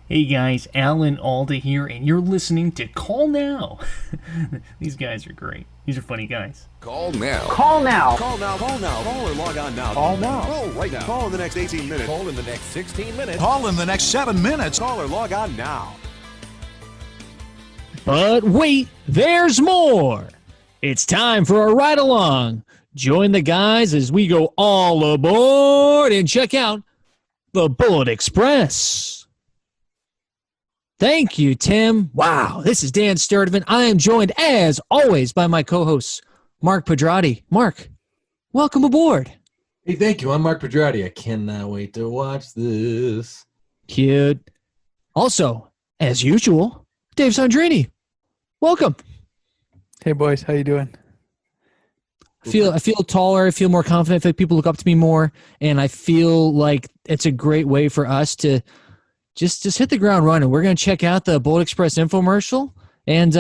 Hey guys, Alan Alda here, and you're listening to Call Now. These guys are great. These are funny guys. Call now. Call now. Call now. Call now. Call or log on now. Call now. Call right now. Call in the next 18 minutes. Call in the next 16 minutes. Call in the next 7 minutes. Call or log on now. But wait, there's more. It's time for a ride along. Join the guys as we go all aboard and check out the Bullet Express. Thank you, Tim. Wow, this is Dan Sturdivant. I am joined, as always, by my co-host, Mark Pedrati. Mark, welcome aboard. Hey, thank you. I'm Mark Pedrati. I cannot wait to watch this. Cute. Also, as usual, Dave Sandrini. Welcome. Hey, boys. How you doing? I feel taller. I feel more confident. I feel like people look up to me more, and I feel like it's a great way for us to just hit the ground running. We're going to check out the Bullet Express infomercial, and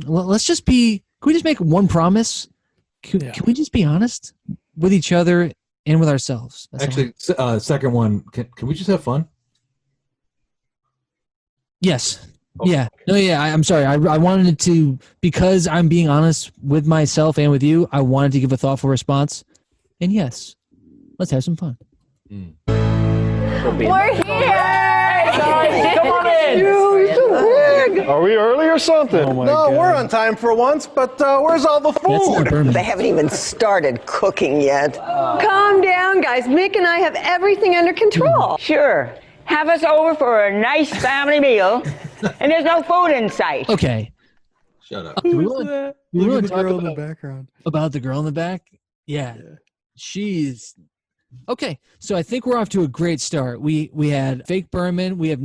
let's just be. Can we just make one promise? Can we just be honest with each other and with ourselves? That's Actually, second one. Can we just have fun? Yes. Oh. Yeah. No, yeah. I'm sorry. I wanted to, because I'm being honest with myself and with you, I wanted to give a thoughtful response. And yes, let's have some fun. We're here. Guys, come on in. Are we early or something? Oh my no, God. we're on time for once, but where's all the That's not food? Berman. They haven't even started cooking yet. Calm down, guys. Mick and I have everything under control. Sure. Have us over for a nice family meal, and there's no food in sight. Okay. Shut up. Do we Who's want that? we Look wanna at the talk girl in the about- background. the girl in the back? Yeah. She's okay. So I think we're off to a great start. We had fake Berman. We have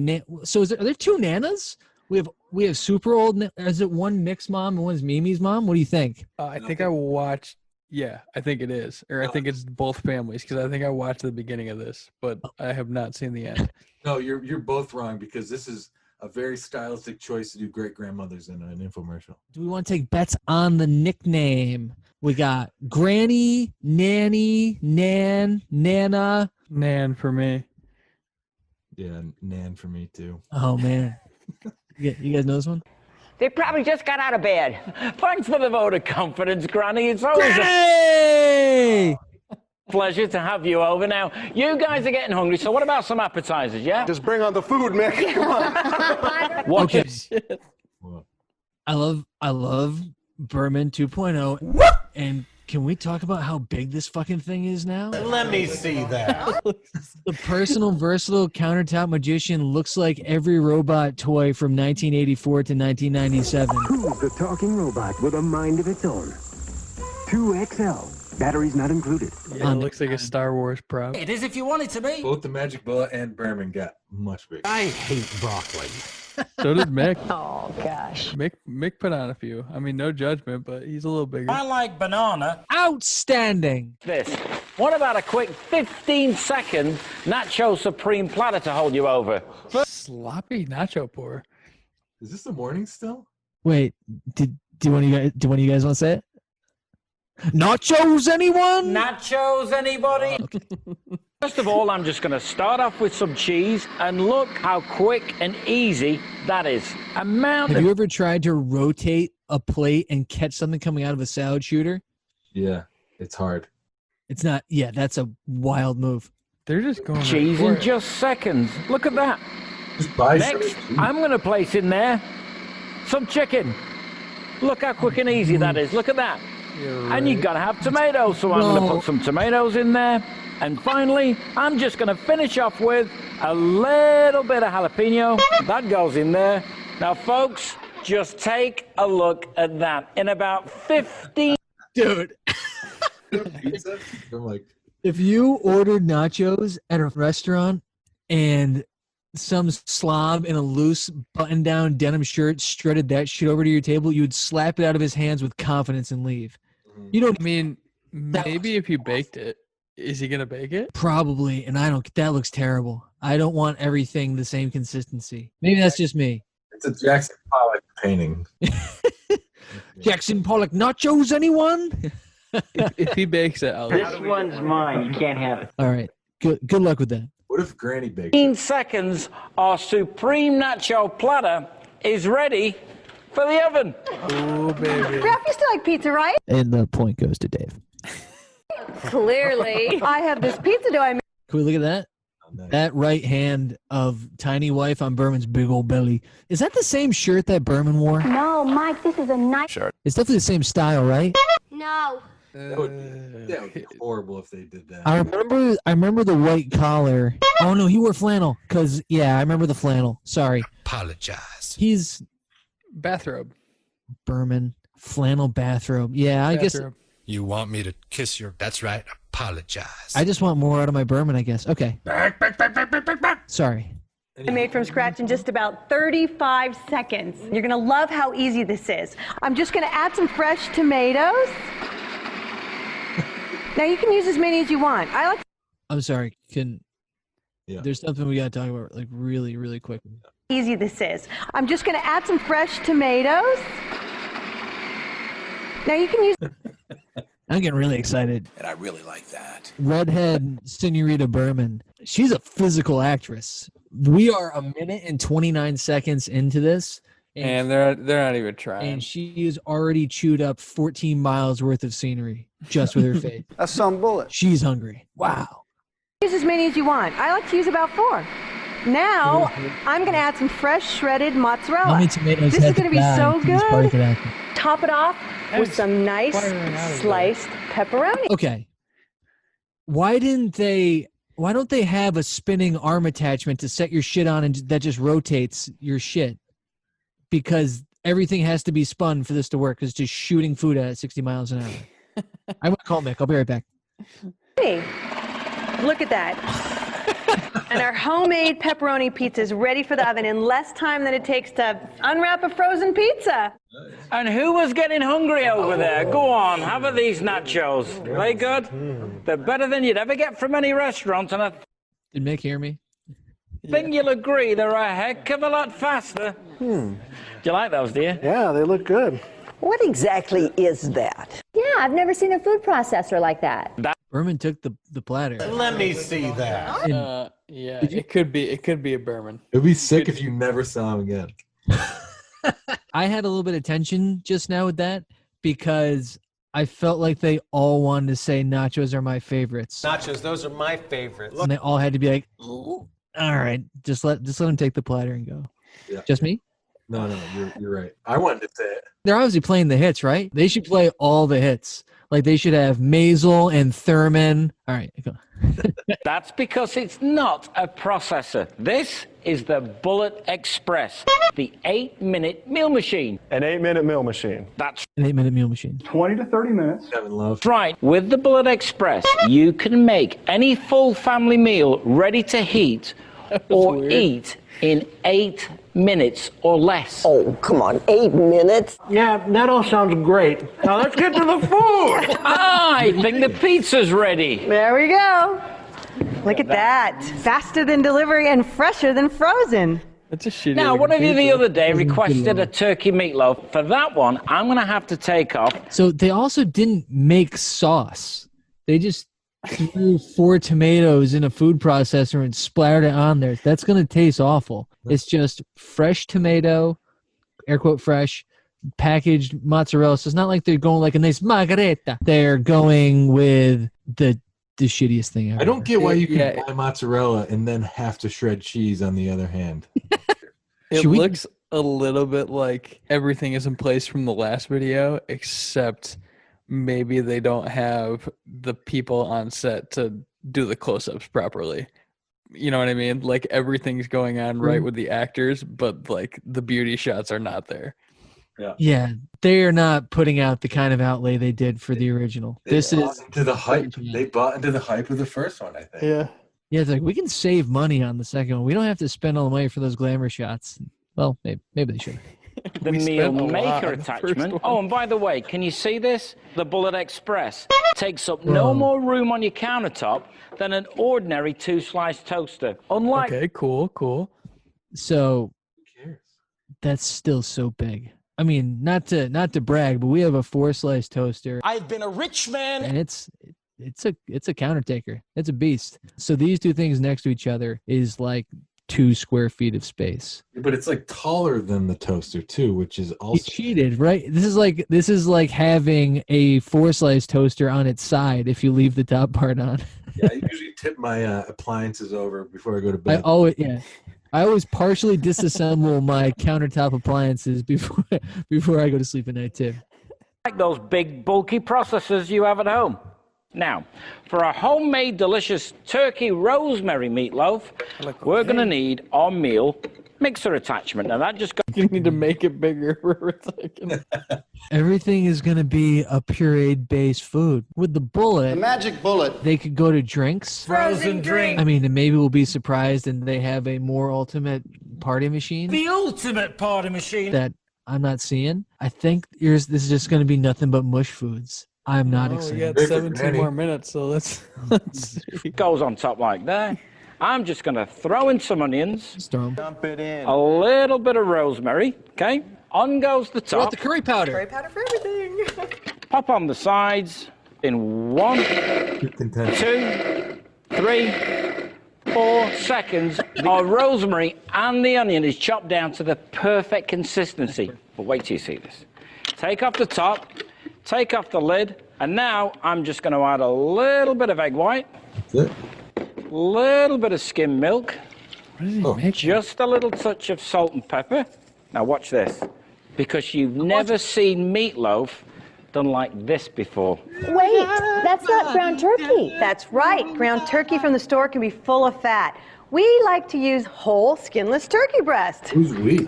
so are there two Nanas? We have super old. Is it one Mick's mom and one's Mimi's mom? What do you think? I think I watched. Yeah, I think it is, or I think it's both families because I think I watched the beginning of this, but I have not seen the end. No, you're both wrong because this is a very stylistic choice to do great grandmothers in an infomercial. Do we want to take bets on the nickname? We got Granny, Nanny, Nan, Nana. Nan for me. Yeah, Nan for me too. Oh man, you guys know this one? They probably just got out of bed. Thanks for the vote of confidence, Granny. It's always Hey! a pleasure to have you over. Now, you guys are getting hungry, so what about some appetizers, yeah? Just bring on the food, Mick. Come on. Watch Okay. it. Well, I love Berman 2.0. And can we talk about how big this fucking thing is now? Let me see that. The personal, versatile countertop magician looks like every robot toy from 1984 to 1997. Who's the talking robot with a mind of its own? 2XL. Batteries not included. Yeah, it looks like a Star Wars prop. It is if you want it to be. both the Magic Bullet and Berman got much bigger. I hate broccoli. So did Mick. Oh, gosh. Mick put on a few. I mean, no judgment, but he's a little bigger. I like banana. Outstanding. This. What about a quick 15-second nacho supreme platter to hold you over? Sloppy nacho pour. Is this the morning still? Wait, do one of you guys want to say it? Nachos, anyone? Nachos, anybody? First of all, I'm just going to start off with some cheese, and look how quick and easy that is. Amount Have of you ever tried to rotate a plate and catch something coming out of a salad shooter? Yeah, it's hard. It's not. Yeah, that's a wild move. They're just going cheese right in for it. just seconds. Look at that. Just buy Next, I'm going to place in there some chicken. Look how quick and easy that is. Look at that. You're And you right. got to have tomatoes, so I'm going to put some tomatoes in there. And finally, I'm just going to finish off with a little bit of jalapeno. That goes in there. Now, folks, just take a look at that. In about 15... Dude, pizza. I'm like, if you ordered nachos at a restaurant and some slob in a loose button-down denim shirt strutted that shit over to your table, you would slap it out of his hands with confidence and leave. You don't I mean, maybe if you baked it, is he gonna bake it? probably, and I don't. That looks terrible. I don't want everything the same consistency. Maybe that's just me. it's a Jackson Pollock painting. Jackson Pollock nachos, anyone? If he bakes it, I'll This one's mine. You can't have it. All right. Good luck with that. What What if Granny baked 15 it? seconds, our supreme nacho platter is ready for the oven. Oh, baby. Ralph, you still like pizza, right? And the point goes to Dave. Clearly. I have this pizza dough I made. Can we look at that? Oh, nice. That right hand of Tiny Wife on Berman's big old belly. Is that the same shirt that Berman wore? No, Mike, this is a nice Shirt. It's definitely the same style, right? No. That would be horrible if they did that. I remember the white collar. Oh no, he wore flannel. I remember the flannel. Sorry. Apologize. He's Bathrobe. Berman. Flannel bathrobe. Yeah, I guess You want me to kiss your... That's right. Apologize. I just want more out of my Berman, I guess. Okay. Back. Sorry. I made from scratch in just about 35 seconds. You're gonna love how easy this is. I'm just gonna add some fresh tomatoes. Now you can use as many as you want. I'm sorry. There's something we gotta talk about like really, really quick. Easy this is. I'm just gonna add some fresh tomatoes. Now you can use. I'm getting really excited. And I really like that. Redhead Senorita Berman. She's a physical actress. We are a minute and 29 seconds into this. And they're not even trying. And she has already chewed up 14 miles worth of scenery just with her face. That's some bullet. She's hungry. Wow. Use as many as you want. I like to use about 4. Now I'm gonna add some fresh shredded mozzarella. How many tomatoes This is had gonna to be die so for this party good. could happen? Top it off with some nice sliced pepperoni. Okay. Why don't they have a spinning arm attachment to set your shit on and that just rotates your shit? Because everything has to be spun for this to work. Because just shooting food at 60 miles an hour. I'm gonna call Mick. I'll be right back. Hey, look at that. And our homemade pepperoni pizza is ready for the oven in less time than it takes to unwrap a frozen pizza. And who was getting hungry over there? Go on, have a these nachos. They good? They're better than you'd ever get from any restaurant, and I Did Mick hear me? think you'll agree they're a heck of a lot faster. Do you like those, do you? Yeah, they look good. What exactly is that? Yeah, I've never seen a food processor like that. Berman took the platter. Let me see that. Yeah, it could be a Berman. It'd be sick if you never saw him again. I had a little bit of tension just now with that because I felt like they all wanted to say nachos are my favorites. Nachos, those are my favorites. And they all had to be like, "Ooh, all right, just let them take the platter and go." Yeah. Just me? No, you're right. I wanted to say it. They're obviously playing the hits, right? They should play all the hits. Like they should have Maisel and Thurman. All right, go. That's because it's not a processor. This is the Bullet Express, the 8-minute meal machine. An 8-minute meal machine. That's An 8-minute meal machine. 20 to 30 minutes. Kevin Love. right. With the Bullet Express, you can make any full family meal ready to heat or weird. eat in 8 minutes or less. Oh, come on, 8 minutes? Yeah, that all sounds great. Now let's get to the food. I think the pizza's ready. There we go. Look at that. Faster than delivery and fresher than frozen. That's a shitty. Now, looking one of you the pizza. other day requested a turkey meatloaf. For that one, I'm going to have to take off. So they also didn't make sauce. They just threw 4 tomatoes in a food processor and splattered it on there. That's going to taste awful. It's just fresh tomato, air quote fresh, packaged mozzarella. So it's not like they're going like a nice margarita. They're going with the shittiest thing ever. I don't get why you can Yeah. buy mozzarella and then have to shred cheese on the other hand. It Should we- looks a little bit like everything is in place from the last video, except maybe they don't have the people on set to do the close-ups properly. You know what I mean? Like everything's going on right with the actors, but like the beauty shots are not there. Yeah, they are not putting out the kind of outlay they did for the original. This is into the hype. They bought into the hype of the first one, I think. Yeah. yeah. It's like we can save money on the second one. We don't have to spend all the money for those glamour shots. Well, maybe they should. The We meal spent a lot maker on the first attachment. one. Oh, and by the way, can you see this? The Bullet Express takes up no more room on your countertop than an ordinary 2-slice toaster. Unlike Okay, cool. So that's still so big. I mean, not to brag, but we have a 4-slice toaster, I've been a rich man. and it's it's a counter taker. It's a beast. So these two things next to each other is like 2 square feet of space. But it's like taller than the toaster too, which is He also cheated, right? This is like having a 4-slice toaster on its side if you leave the top part on. Yeah, I usually tip my appliances over before I go to bed. I always partially disassemble my countertop appliances before I go to sleep at night too. Like those big bulky processors you have at home. Now, for a homemade delicious turkey rosemary meatloaf, we're going to need our meal mixer attachment. Now that just You need to make it bigger for a second. Everything is going to be a pureed based food. With the bullet, The magic bullet. they could go to drinks. Frozen drink. I mean, and maybe we'll be surprised and they have a more ultimate party machine the ultimate party machine. that I'm not seeing. I think this is just going to be nothing but mush foods. I'm not We excited. got 17 more minutes, so let's see. Goes on top like that. I'm just going to throw in some onions, Storm. Dump it in. a little bit of rosemary, okay? On goes the What about top. the curry powder? Curry powder for everything. Pop on the sides in 1, 2, 3, 4 seconds. Our rosemary and the onion is chopped down to the perfect consistency. But wait till you see this. Take off the top, take off the lid, and now I'm just going to add a little bit of egg white, little bit of skim milk, just a little touch of salt and pepper. Now watch this, because you've never seen meatloaf done like this before. Wait, that's not ground turkey. That's right. Ground turkey from the store can be full of fat. We like to use whole, skinless turkey breast. Who's we?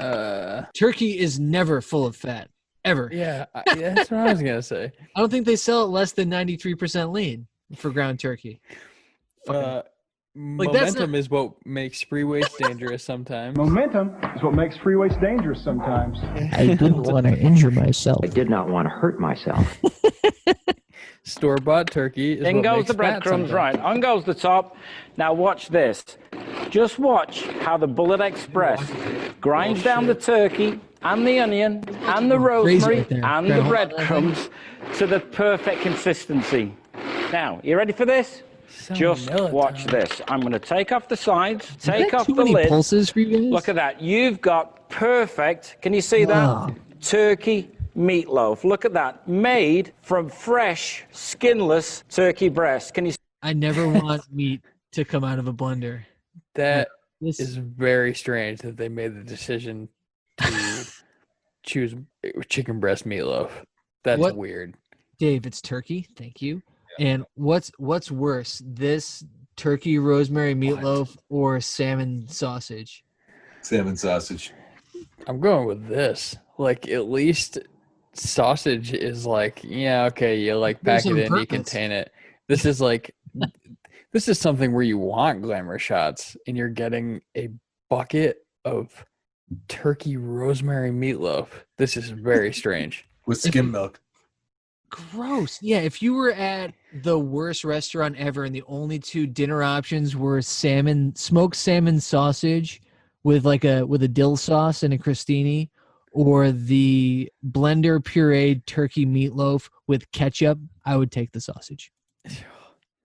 Turkey is never full of fat. Ever. Yeah, that's what I was going to say. I don't think they sell it less than 93% lean for ground turkey. that's Momentum is what makes free weights dangerous sometimes. Momentum is what makes free weights dangerous sometimes. I didn't want to injure myself. I did not want to hurt myself. Store-bought turkey is In what goes makes the breadcrumbs, fat right. On goes the top. Now watch this. Just watch how the Bullet Express grinds down the turkey and the onion and the rosemary right there. and the breadcrumbs to the perfect consistency. Now, you ready for this? Just watch this. I'm going to take off the sides, take off too the many lid. pulses for you guys? Look at that. You've got perfect, can you see Wow. that? Turkey meatloaf. Look at that. Made from fresh, skinless turkey breast. Can you I never want meat to come out of a blender. That This is very strange that they made the decision to choose chicken breast meatloaf. That's What- weird. Dave, it's turkey. Thank you. And what's worse, this turkey rosemary meatloaf or salmon sausage? Salmon sausage. I'm going with this. Like, at least sausage is like, yeah, okay, you like There's pack it some in, you purpose. contain it. This is like, this is something where you want glamour shots, and you're getting a bucket of turkey rosemary meatloaf. This is very strange. With skim milk. Gross. Yeah, if you were at the worst restaurant ever and the only 2 dinner options were smoked salmon sausage with a dill sauce and a crostini, or the blender pureed turkey meatloaf with ketchup, I would take the sausage.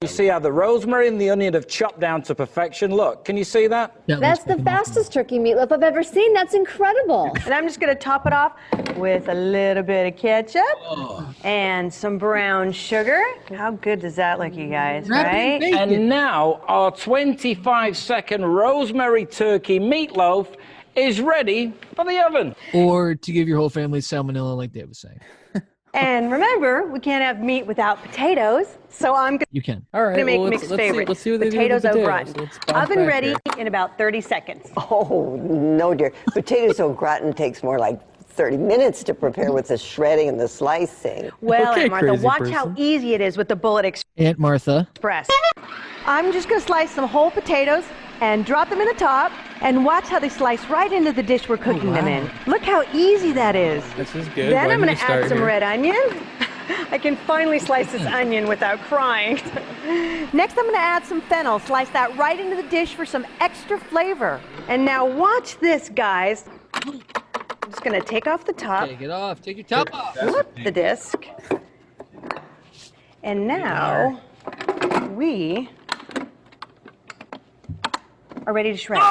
You see how the rosemary and the onion have chopped down to perfection? Look, can you see that? That's the fastest turkey meatloaf I've ever seen. That's incredible. And I'm just going to top it off with a little bit of ketchup and some brown sugar. How good does that look, you guys, right? And now our 25-second rosemary turkey meatloaf is ready for the oven. Or to give your whole family salmonella like Dave was saying. And remember, we can't have meat without potatoes, so I'm You can. All right, going to make well, mixed let's see- favorites. let's see what they do with the Potatoes au potatoes. gratin. Let's bounce Oven back ready here. in about 30 seconds. Oh, no, dear. Potatoes au gratin takes more like 30 minutes to prepare with the shredding and the slicing. Well, Okay, Aunt Martha, crazy watch person. how easy it is with the Bullet Aunt Martha. Express. I'm just going to slice some whole potatoes and drop them in the top, and watch how they slice right into the dish we're cooking them in. Look how easy that is. This is good. Then Why I'm didn't going you to start add some here? red onion. I can finally slice this onion without crying. Next, I'm going to add some fennel. Slice that right into the dish for some extra flavor. And now watch this, guys. I'm just going to take off the top, Take it off. Take your top off. flip the disc, and now we are ready to shred.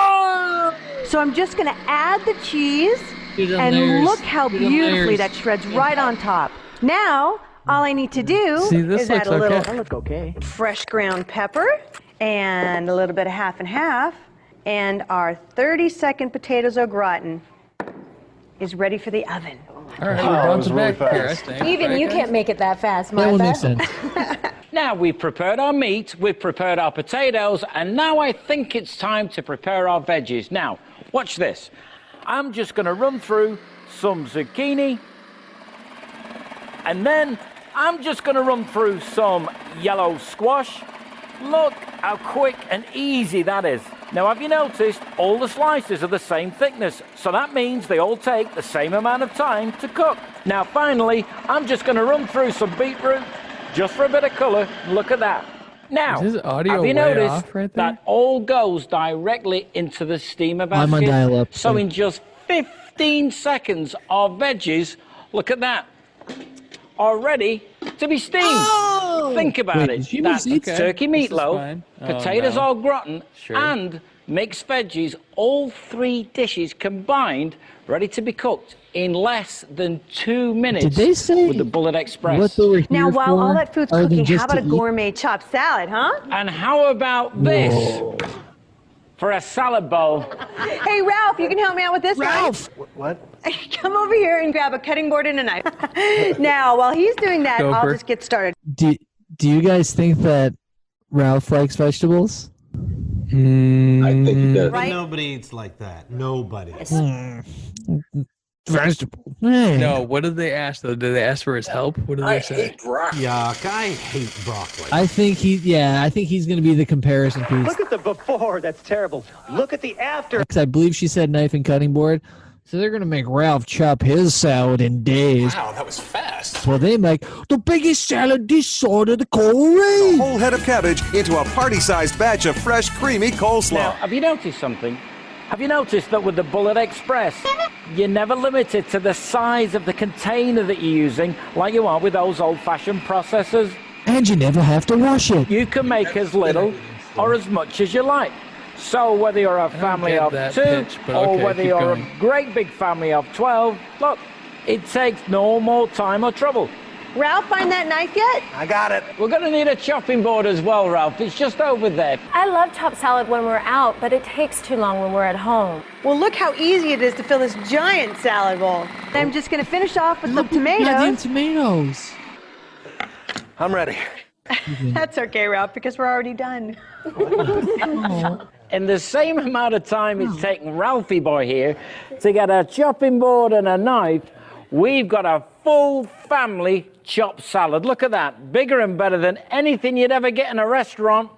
So I'm just going to add the cheese, and look how beautifully that shreds right on top. Now, all I need to do is add a little fresh ground pepper and a little bit of half and half, and our 30-second potatoes au gratin is ready for the oven. All right, we're bouncing back here, I think. Even you can't make it that fast, Martha. That would make sense. Now we've prepared our meat, we've prepared our potatoes, and now I think it's time to prepare our veggies. Now, watch this. I'm just going to run through some zucchini, and then I'm just going to run through some yellow squash. Look how quick and easy that is. Now, have you noticed all the slices are the same thickness? So that means they all take the same amount of time to cook. Now, finally, I'm just going to run through some beetroot just for a bit of color. Look at that. Now, Is his audio have you way noticed off right there? that all goes directly into the steamer basket? I'm on dial-up, So so- in just 15 seconds, our veggies, look at that, are ready to be steamed. Think about Wait, it. did you That's miss it? turkey This is meatloaf, fine. Oh, potatoes no. au gratin, Sure. and mixed veggies, all three dishes combined, ready to be cooked in less than 2 minutes Did they say with the Bullet Express. what they were here Now, while for, all that food's other than cooking, just how about a to eat? gourmet chopped salad, huh? And how about this for a salad bowl? Hey, Ralph, you can help me out with this, Ralph! What? right? Come over here and grab a cutting board and a knife. Now, while he's doing that, I'll Gopher. just get started. Do you guys think that Ralph likes vegetables? I think he does. Right? Nobody eats like that. Nobody. Vegetable. No, what did they ask, though? Did they ask for his help? What did they say? broccoli. Yuck, I hate broccoli. I think he's going to be the comparison piece. Look at the before. That's terrible. Look at the after. Because I believe she said knife and cutting board. So they're going to make Ralph chop his salad in days. Wow, that was fast. Well, they make the biggest salad this side of the A Korea. whole head of cabbage into a party-sized batch of fresh, creamy Now, coleslaw. have you noticed something? Have you noticed that with the Bullet Express, you're never limited to the size of the container that you're using like you are with those old-fashioned processors? And you never have to wash it. You can make as little or as much as you like. So whether you're a family get of that 2 pitch, but or okay, whether keep you're going. a great big family of 12, look, it takes no more time or trouble. Ralph, find that knife yet? I got it. We're going to need a chopping board as well, Ralph. It's just over there. I love chopped salad when we're out, but it takes too long when we're at home. Well, look how easy it is to fill this giant salad bowl. I'm just going to finish off with some Goddamn tomatoes. tomatoes. I'm ready. That's okay, Ralph, because we're already done. In the same amount of time it's taken Ralphie boy here to get a chopping board and a knife, we've got a full family chopped salad. Look at that. Bigger and better than anything you'd ever get in a restaurant.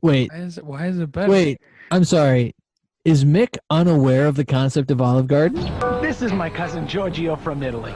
Wait, Why is it better? wait. I'm sorry. Is Mick unaware of the concept of Olive Garden? This is my cousin Giorgio from Italy.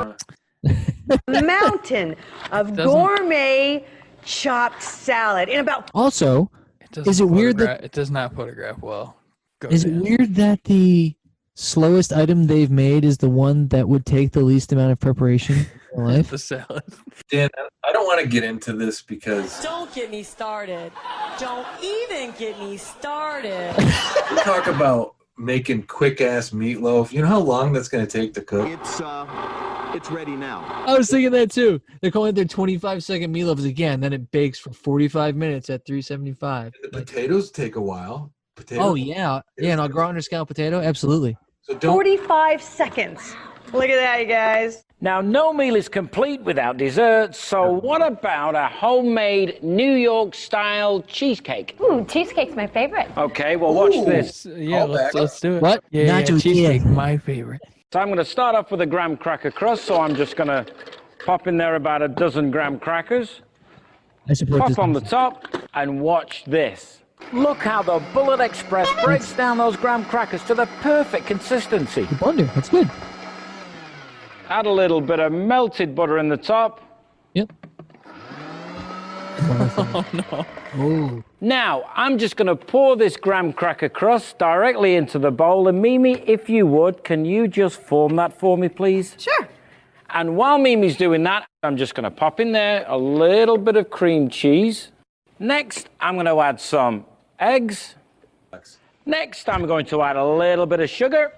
Mountain of Doesn't- gourmet chopped salad in about Also, doesn't is it weird photograph- that it does not photograph well? Go is it Dan. weird that the slowest item they've made is the one that would take the least amount of preparation in their life? the salad? Dan, I don't want to get into this because Don't get me started. Don't even get me started. we talk about making quick-ass meatloaf. You know how long that's going to take to cook? It's ready now. I was thinking that too. They're calling it their 25-second meatloaves again. Then it bakes for 45 minutes at 375. The potatoes take a while. Oh yeah, yeah. And I'll grow under scallop potato. Absolutely. So don't 45 seconds. Look at that, you guys. Now, no meal is complete without dessert, so what about a homemade New York-style cheesecake? Ooh, cheesecake's my favorite. Okay, well, watch this. Yeah, let's do it. What? Yeah, Nacho cheesecake, cheese. my favorite. So I'm going to start off with a graham cracker crust, so I'm just going to pop in there about a dozen graham crackers. I support Pop this. on the top, and watch this. Look how the Bullet Express breaks down those graham crackers to the perfect consistency. The blender. That's good. Add a little bit of melted butter in the top. Yep. Oh no. Oh. Now, I'm just going to pour this graham cracker crust directly into the bowl. And Mimi, if you would, can you just form that for me, please? Sure. And while Mimi's doing that, I'm just going to pop in there a little bit of cream cheese. Next, I'm going to add some eggs. Next, I'm going to add a little bit of sugar,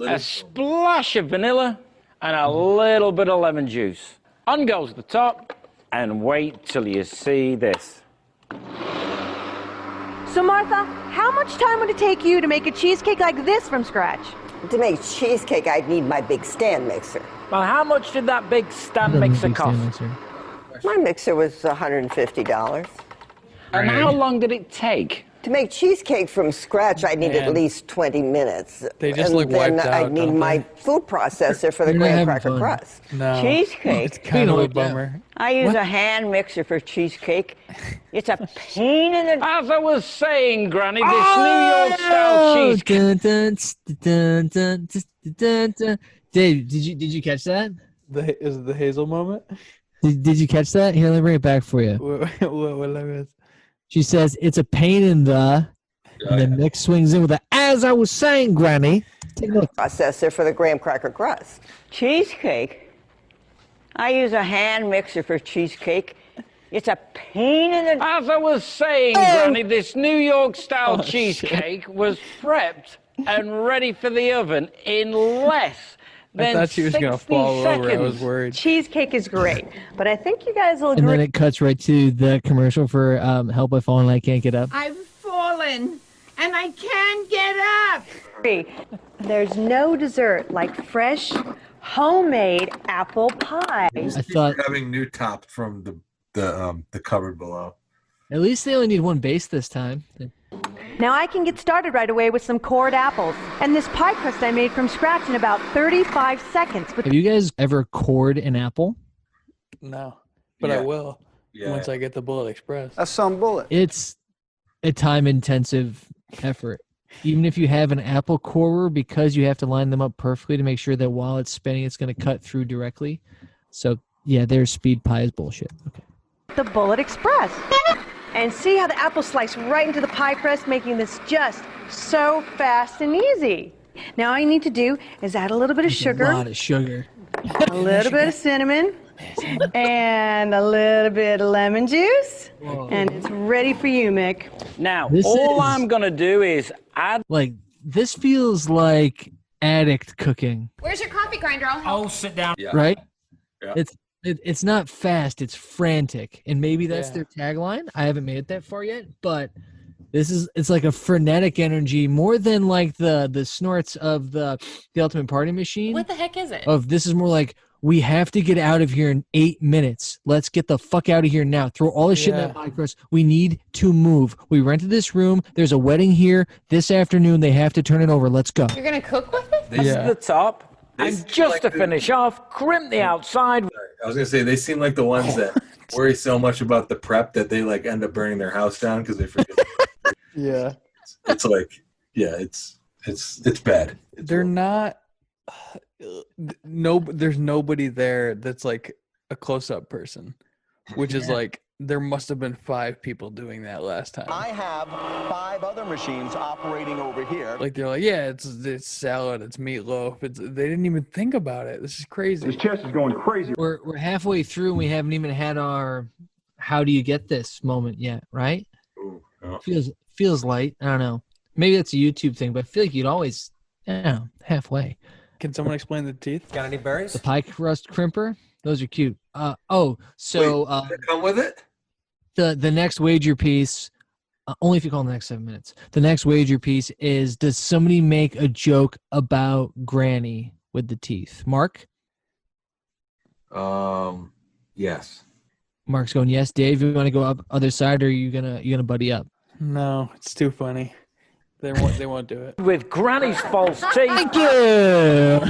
a splash of vanilla, and a little bit of lemon juice. On goes the top, and wait till you see this. So Martha, how much time would it take you to make a cheesecake like this from scratch? To make cheesecake, I'd need my big stand mixer. Well, how much did that big stand mixer cost? My mixer was $150. And how long did it take? To make cheesecake from scratch, I'd need at least 20 minutes. They just and like then wiped I'd out, need don't my they? food processor for the graham cracker crust. No. Cheesecake? It's kind of a bummer. I use a hand mixer for cheesecake. It's a pain in the... As I was saying, Granny, this New York style cheesecake. Dave, did you catch that? Is it the Hazel moment? Did you catch that? Here, let me bring it back for you. What She says it's a pain in the, and then Nick swings in with a, as I was saying, Granny. Take a look. Processor for the graham cracker crust. Cheesecake? I use a hand mixer for cheesecake. It's a pain in the... As I was saying, Granny, this New York style cheesecake was prepped and ready for the oven in less I than thought she was going to 60 fall over. I was seconds. worried. Cheesecake is great, but I think you guys will And agree. then it cuts right to the commercial for Help I Fallen I Can't Get Up. I've fallen and I can't get up. There's no dessert like fresh, homemade apple pie. I thought having new top from the cupboard below. at least they only need one base this time. Now I can get started right away with some cored apples and this pie crust I made from scratch in about 35 seconds. Have you guys ever cored an apple? No, but I will once I get the Bullet Express. That's some bullet. It's a time-intensive effort. Even if you have an apple corer, because you have to line them up perfectly to make sure that while it's spinning, it's going to cut through directly. So, yeah, their speed pie is bullshit. Okay. The Bullet Express. And see how the apples slice right into the pie crust, making this just so fast and easy. Now all you need to do is add a little bit of sugar. A lot of sugar. A little bit of cinnamon. And a little bit of lemon juice. And it's ready for you, Mick. Now, This all is- I'm going to do is add... Like, this feels like addict cooking, Where's your coffee grinder? Oh, sit down. right? Yeah. It's not fast, it's frantic. And maybe that's their tagline. I haven't made it that far yet, but it's like a frenetic energy more than like the snorts of the Ultimate Party Machine. What the heck is it? This is more like, we have to get out of here in 8 minutes. Let's get the fuck out of here now. Throw all the shit in that pie crust. We need to move. We rented this room. There's a wedding here this afternoon. They have to turn it over. Let's go. You're gonna cook with it? This is the top. And just to finish off, crimp the outside. I was gonna say they seem like the ones that worry so much about the prep that they like end up burning their house down because they forget. Yeah, it's like it's bad. they're not. No, there's nobody there that's like a close-up person, which is like there must have been 5 people doing that last time. I have 5 other machines operating over here. Like they're like, yeah, it's salad, it's meatloaf. They didn't even think about it. This is crazy. His chest is going crazy. We're halfway through and we haven't even had our how do you get this moment yet, right? Ooh, no. Feels light. I don't know. Maybe that's a YouTube thing, but I feel like you'd always halfway. Can someone explain the teeth? Got any berries? The pie crust crimper, those are cute. Wait, does it come with it? The next wager piece, only if you call in the next 7 minutes. The next wager piece is: does somebody make a joke about Granny with the teeth? Mark. Yes. Mark's going yes. Dave, you want to go up other side, or are you gonna buddy up? No, it's too funny. They won't do it. With Granny's false teeth. Thank you. Oh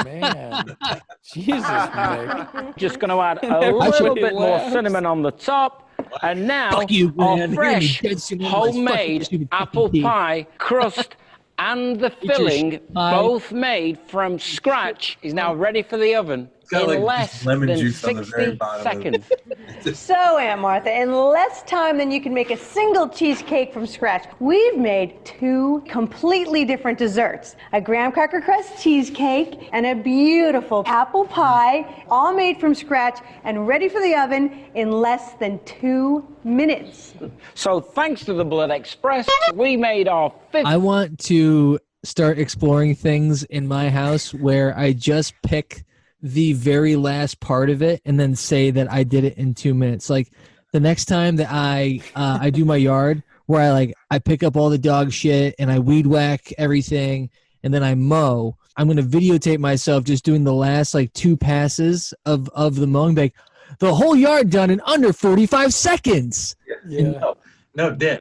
man, Jesus, Nick. Just going to add a little bit more cinnamon on the top. And now, Fuck you, our man. fresh, You're gonna be dead soon anyways. Fuck you, homemade stupid apple fucking teeth. pie crust and the your filling, shit pie. both made from scratch, is now ready for the oven got, in like, less lemon than juice on the very 60 bottom of seconds. So, Aunt Martha, in less time than you can make a single cheesecake from scratch, we've made 2 completely different desserts. A graham cracker crust cheesecake and a beautiful apple pie, all made from scratch and ready for the oven in less than 2 minutes. So thanks to the Bullet Express, we made our 5th. I want to start exploring things in my house where I just pick the very last part of it and then say that I did it in 2 minutes. Like the next time that I do my yard, where I pick up all the dog shit and I weed whack everything and then I mow, I'm gonna videotape myself just doing the last 2 passes of the mowing bag. The whole yard done in under 45 seconds. Yeah. No, Dan,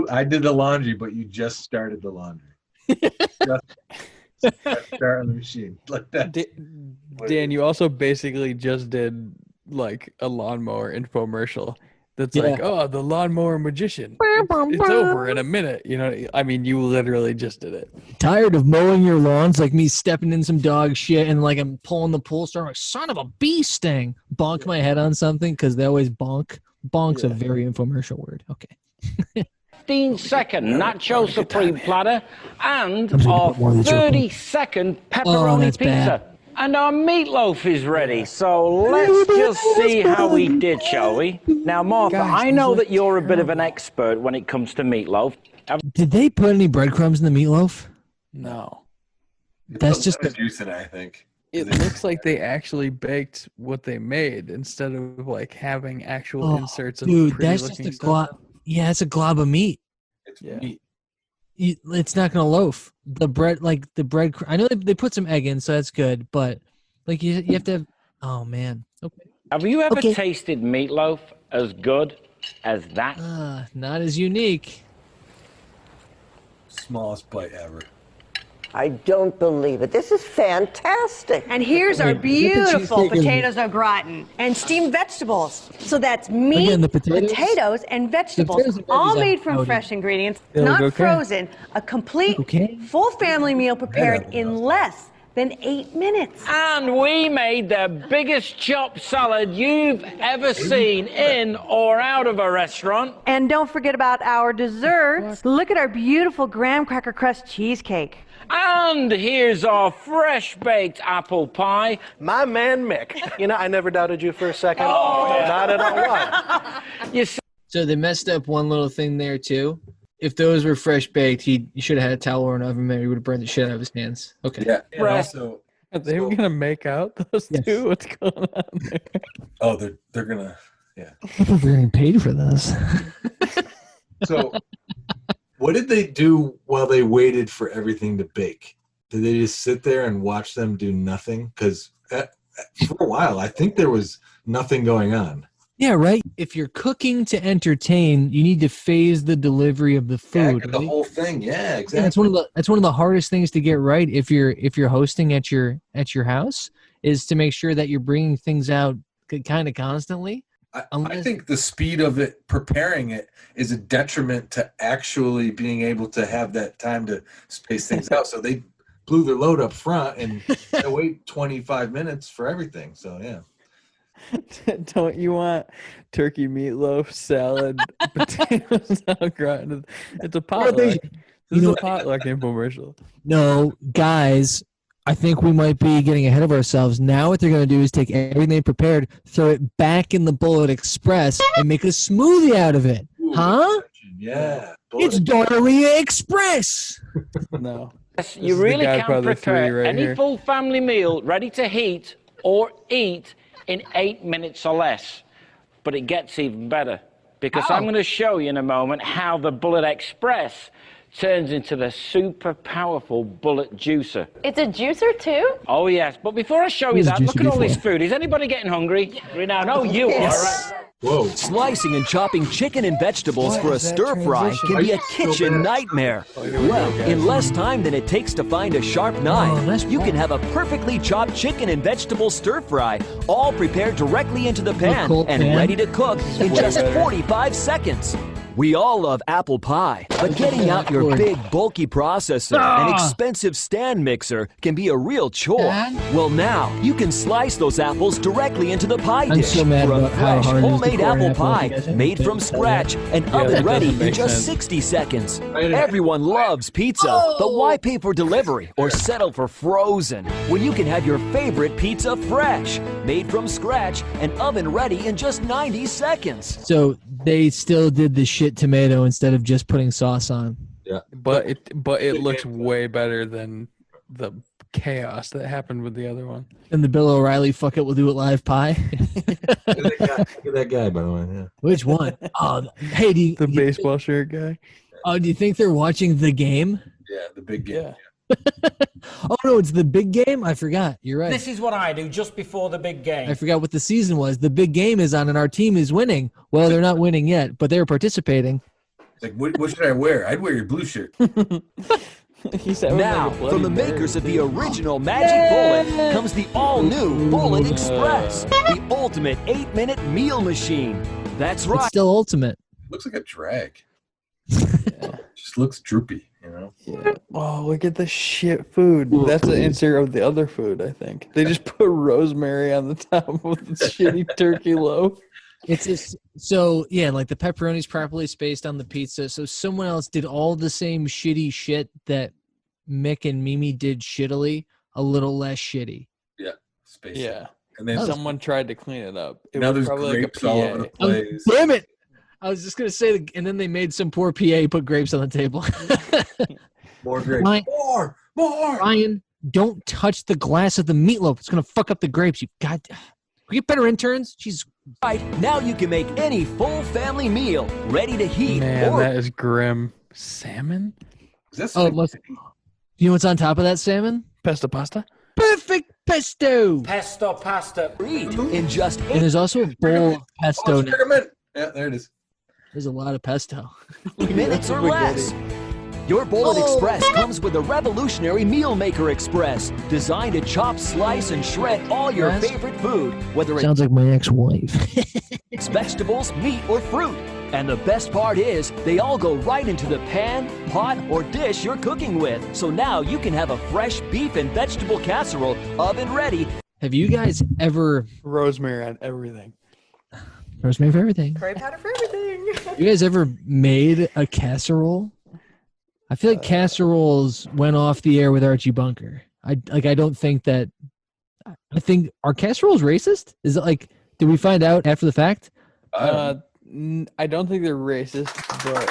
I did the laundry, but you just started the laundry. just start on the machine like that. Dan, you also basically just did like a lawnmower infomercial. That's like, oh, the lawnmower magician. It's over in a minute. You know, I mean, you literally just did it. Tired of mowing your lawns, like me stepping in some dog shit and I'm pulling the pull string, like, son of a bee sting. Bonk my head on something because they always bonk. Bonk's a very infomercial word. Okay. 15-second nacho supreme platter and our 30-second pepperoni pizza. Bad. And our meatloaf is ready. So let's just see how we did, shall we? Now, Martha, I know that you're a bit of an expert when it comes to meatloaf. Did they put any breadcrumbs in the meatloaf? No. That's just the juice in it, I think. It looks like they actually baked what they made instead of having actual inserts of dude, pretty that's just looking a stuff. glob. Yeah, it's a glob of meat. It's meat. It's not gonna loaf. The bread, I know they put some egg in, so that's good. But you have to have. Oh man. Okay. Have you ever tasted meatloaf as good as that? Not as unique. Smallest bite ever. I don't believe it. This is fantastic. And here's our beautiful potatoes au gratin and steamed vegetables. So that's meat, Again, the potatoes and vegetables, potatoes and all veggies, made from howdy. fresh ingredients, They look not okay. frozen. A complete, full family meal prepared in less than 8 minutes. And we made the biggest chopped salad you've ever seen in or out of a restaurant. And don't forget about our desserts. Look at our beautiful graham cracker crust cheesecake. And here's our fresh-baked apple pie. My man Mick. You know, I never doubted you for a second. Not at all. So they messed up one little thing there too. If those were fresh baked, he should have had a towel or an oven mitt. He would have burned the shit out of his hands. Okay. Yeah. And also, Are they gonna make out those two? What's going on there? oh, they're gonna. Yeah. We're getting paid for this. So, what did they do while they waited for everything to bake? Did they just sit there and watch them do nothing? Because for a while, I think there was nothing going on. Yeah, right. If you're cooking to entertain, you need to phase the delivery of the food. The whole thing, yeah, exactly. Yeah, that's one of the hardest things to get right if you're hosting at your house, is to make sure that you're bringing things out kind of constantly. I think the speed of it, preparing it, is a detriment to actually being able to have that time to space things out. So they blew their load up front and they wait 25 minutes for everything. So yeah. Don't you want turkey meatloaf, salad, potatoes au gratin? It's a potluck. This is a potluck infomercial. No, guys, I think we might be getting ahead of ourselves. Now what they're going to do is take everything they prepared, throw it back in the Bullet Express, and make a smoothie out of it. Huh? Yeah. It's Diarrhea Express. No. Yes, you really can prepare any full family meal ready to heat or eat in 8 minutes or less. But it gets even better, because I'm going to show you in a moment how the Bullet Express turns into the super powerful Bullet Juicer. It's a juicer too? Oh yes, but before I show you that, look at all this food. Is anybody getting hungry? Now, no, you are, right? Whoa. Slicing and chopping chicken and vegetables for a stir fry can be a kitchen nightmare. Well, in less time than it takes to find a sharp knife, you can have a perfectly chopped chicken and vegetable stir fry, all prepared directly into the pan and ready to cook in just 45 seconds. We all love apple pie, but getting out your big, bulky processor and expensive stand mixer can be a real chore. Well, now you can slice those apples directly into the pie dish so mad for a about how fresh, hard it is to homemade core apple apple. pie You guys haven't made been from to scratch and that oven ready doesn't in make just sense. 60 seconds. Everyone loves pizza, but why pay for delivery or settle for frozen when you can have your favorite pizza fresh, made from scratch and oven ready in just 90 seconds? So they still did the shit tomato instead of just putting sauce on. Yeah. But it looks way better than the chaos that happened with the other one. And the Bill O'Reilly "fuck it, we'll do it live" pie. Look at that guy, by the way. Yeah. Which one? Hey, The baseball shirt guy. Do you think they're watching The Game? Yeah, the big game. Yeah. Oh no, it's The Big Game. I forgot. You're right. This is what I do just before the big game. I forgot what the season was. The Big Game is on, and our team is winning. Well, they're not winning yet, but they're participating. It's like, what should I wear? I'd wear your blue shirt. Now, from the makers of the original Magic Bullet comes the all-new Bullet Express, the ultimate 8-minute meal machine. That's right. It's still ultimate. Looks like a drag. Just looks droopy, you know? Yeah. Oh, look at the shit food. That's an insert of the other food, I think. They just put rosemary on the top of the shitty turkey loaf. It's just so like the pepperoni's properly spaced on the pizza. So someone else did all the same shitty shit that Mick and Mimi did shittily, a little less shitty. Yeah, space. Yeah. And then someone tried to clean it up. It now was there's probably grapes like a all PA. over the place. Damn it! I was just gonna say, and then they made some poor PA put grapes on the table. More grapes. Ryan, More. Ryan, don't touch the glass of the meatloaf. It's gonna fuck up the grapes. You got. We get better interns. She's Right, now you can make any full family meal ready to heat. Man, or that is grim. Salmon? it must. You know what's on top of that salmon? Pesto pasta? Perfect pesto. Pesto pasta. eat in just And there's also a bowl of pesto. now. Yeah, there it is. There's a lot of pesto. 8 minutes or less. Your Bullet Express comes with a revolutionary Meal Maker Express, designed to chop, slice, and shred all your Yes. favorite food, whether Sounds like my ex-wife. it's vegetables, meat, or fruit. And the best part is, they all go right into the pan, pot, or dish you're cooking with. So now you can have a fresh beef and vegetable casserole oven ready. Have you guys ever Rosemary on everything. rosemary for everything? Curry powder for everything. You guys ever made a casserole? I feel like casseroles went off the air with Archie Bunker. I don't think that. I think, are casseroles racist? Is it like? Did we find out after the fact? I don't think they're racist, but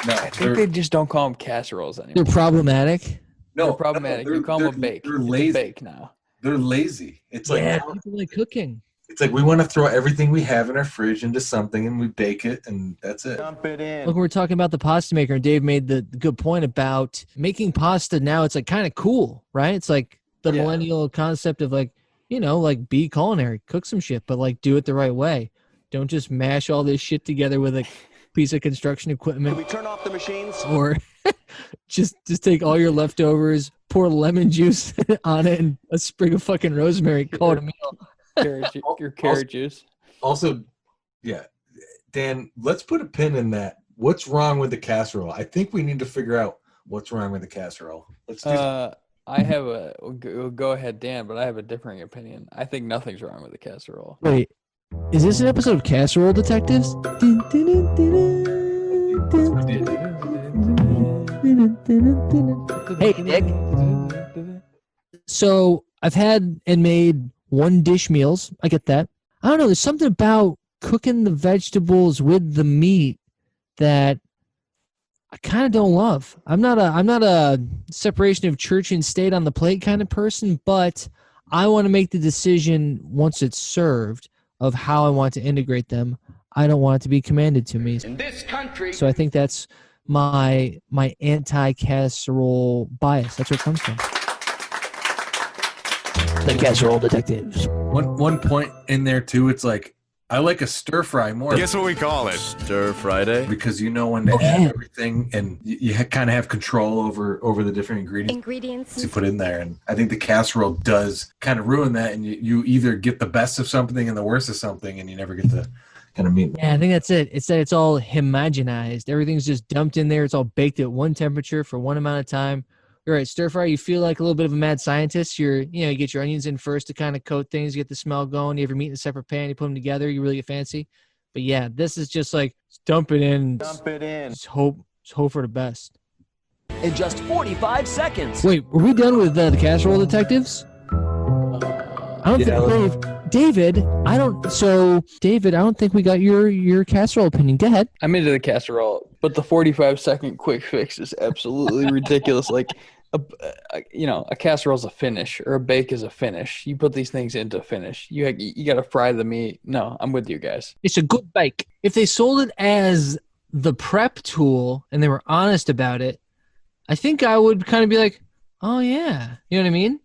No, I think they just don't call them casseroles anymore. They're problematic. They're problematic. You call them a bake. They're It's a lazy. bake now. They're lazy. It's like Yeah, people like cooking. it's like we want to throw everything we have in our fridge into something and we bake it and that's it. Dump it in. Look, we're talking about the pasta maker, and Dave made the good point about making pasta now. It's like kind of cool, right? It's like the millennial concept of like, like be culinary, cook some shit, but like do it the right way. Don't just mash all this shit together with a piece of construction equipment. Can we turn off the machines? Or just take all your leftovers, pour lemon juice on it, and a sprig of fucking rosemary. Call it a meal. Your carrot juice. Also, yeah, Dan, let's put a pin in that. What's wrong with the casserole? I think we need to figure out what's wrong with the casserole. Let's do I have go ahead, Dan, but I have a differing opinion. I think nothing's wrong with the casserole. Wait, is this an episode of Casserole Detectives? Hey, Nick. So I've had and made one dish meals. I get that. I don't know. There's something about cooking the vegetables with the meat that I kind of don't love. I'm not a separation of church and state on the plate kind of person, but I want to make the decision once it's served of how I want to integrate them. I don't want it to be commanded to me. In this country. So I think that's my anti-casserole bias. That's where it comes from. The Casserole Detectives. one point in there too. It's like I like a stir fry more. Guess what we call it? Stir Friday. Because you know when to add everything, and you kind of have control over the different ingredients you put in there. And I think the casserole does kind of ruin that, and you either get the best of something and the worst of something, and you never get kind of meat. Yeah, I think that's it. It's that it's all homogenized. Everything's just dumped in there. It's all baked at one temperature for one amount of time. You're right, stir fry, you feel like a little bit of a mad scientist. You get your onions in first to kind of coat things, get the smell going. You have your meat in a separate pan, you put them together, you really get fancy. But yeah, this is just like dump it in. Dump it in. Just hope for the best. In just 45 seconds. Wait, are we done with the casserole detectives? I don't think David, I don't think we got your casserole opinion. Go ahead. I'm into the casserole, but the 45-second quick fix is absolutely ridiculous. Like, a casserole is a finish, or a bake is a finish. You put these things into finish. You got to fry the meat. No, I'm with you guys. It's a good bake. If they sold it as the prep tool and they were honest about it, I think I would kind of be like, oh yeah, you know what I mean?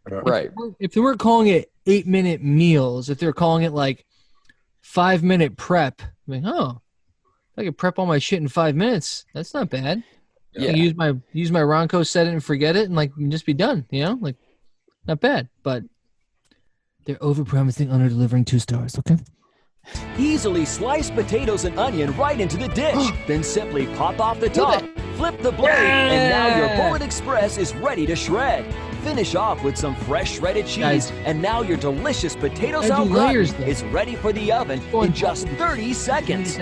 Right. If they weren't calling it 8-minute meals, if they're calling it like 5-minute prep, I'm like, oh, I can prep all my shit in 5 minutes. That's not bad. Yeah. I use my Ronco, set it and forget it, and like just be done. Like not bad. But they're overpromising, under-delivering 2 stars. Okay. Easily slice potatoes and onion right into the dish. Then simply pop off the top, flip the blade, and now your Bullet Express is ready to shred. Finish off with some fresh shredded cheese, and now your delicious potatoes au gratin is ready for the oven in just 30 seconds.